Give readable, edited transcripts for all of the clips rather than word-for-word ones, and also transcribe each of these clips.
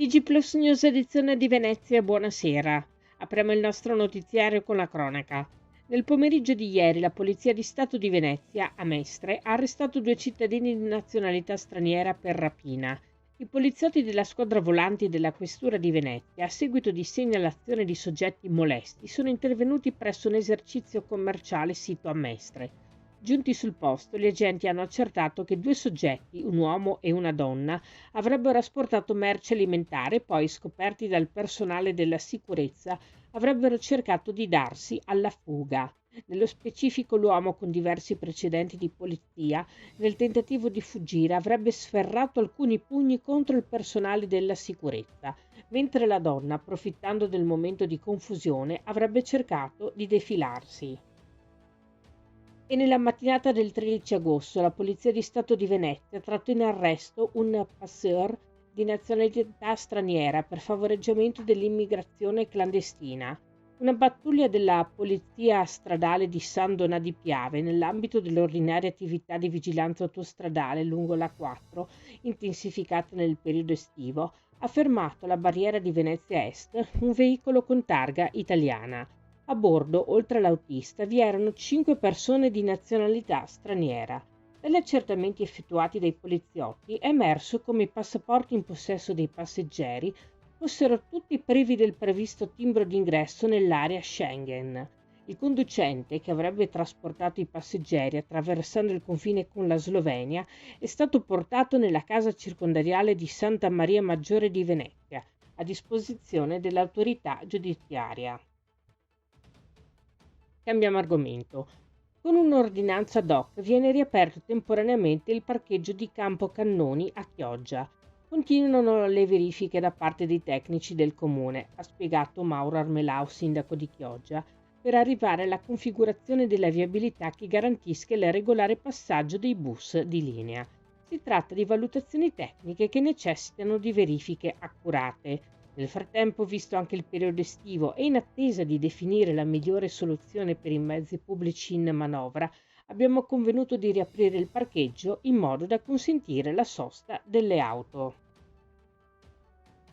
TG Plus News edizione di Venezia, buonasera. Apriamo il nostro notiziario con la cronaca. Nel pomeriggio di ieri la Polizia di Stato di Venezia, a Mestre, ha arrestato 2 cittadini di nazionalità straniera per rapina. I poliziotti della squadra volanti della Questura di Venezia, a seguito di segnalazione di soggetti molesti, sono intervenuti presso un esercizio commerciale sito a Mestre. Giunti sul posto, gli agenti hanno accertato che 2 soggetti, un uomo e una donna, avrebbero asportato merce alimentare e poi, scoperti dal personale della sicurezza, avrebbero cercato di darsi alla fuga. Nello specifico l'uomo, con diversi precedenti di polizia, nel tentativo di fuggire avrebbe sferrato alcuni pugni contro il personale della sicurezza, mentre la donna, approfittando del momento di confusione, avrebbe cercato di defilarsi. E nella mattinata del 13 agosto la Polizia di Stato di Venezia ha tratto in arresto un passeur di nazionalità straniera per favoreggiamento dell'immigrazione clandestina. Una pattuglia della Polizia Stradale di San Donà di Piave, nell'ambito delle ordinarie attività di vigilanza autostradale lungo la 4, intensificate nel periodo estivo, ha fermato alla barriera di Venezia Est un veicolo con targa italiana. A bordo, oltre all'autista, vi erano 5 persone di nazionalità straniera. Dagli accertamenti effettuati dai poliziotti è emerso come i passaporti in possesso dei passeggeri fossero tutti privi del previsto timbro d'ingresso nell'area Schengen. Il conducente, che avrebbe trasportato i passeggeri attraversando il confine con la Slovenia, è stato portato nella casa circondariale di Santa Maria Maggiore di Venezia, a disposizione dell'autorità giudiziaria. Cambiamo argomento. Con un'ordinanza ad hoc viene riaperto temporaneamente il parcheggio di Campo Cannoni a Chioggia. Continuano le verifiche da parte dei tecnici del comune, ha spiegato Mauro Armelau, sindaco di Chioggia, per arrivare alla configurazione della viabilità che garantisca il regolare passaggio dei bus di linea. Si tratta di valutazioni tecniche che necessitano di verifiche accurate. Nel frattempo, visto anche il periodo estivo e in attesa di definire la migliore soluzione per i mezzi pubblici in manovra, abbiamo convenuto di riaprire il parcheggio in modo da consentire la sosta delle auto.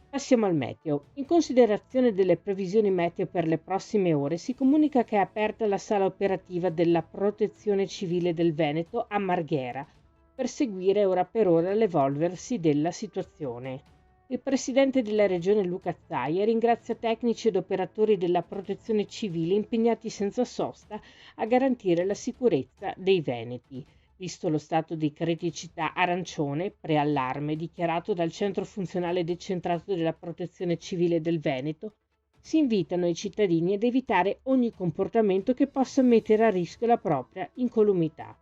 Passiamo al meteo. In considerazione delle previsioni meteo per le prossime ore, si comunica che è aperta la sala operativa della Protezione Civile del Veneto a Marghera, per seguire ora per ora l'evolversi della situazione. Il presidente della regione Luca Zaia ringrazia tecnici ed operatori della protezione civile impegnati senza sosta a garantire la sicurezza dei veneti. Visto lo stato di criticità arancione, preallarme, dichiarato dal Centro Funzionale Decentrato della Protezione Civile del Veneto, si invitano i cittadini ad evitare ogni comportamento che possa mettere a rischio la propria incolumità.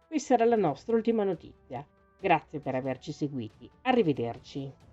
Questa era la nostra ultima notizia. Grazie per averci seguiti. Arrivederci.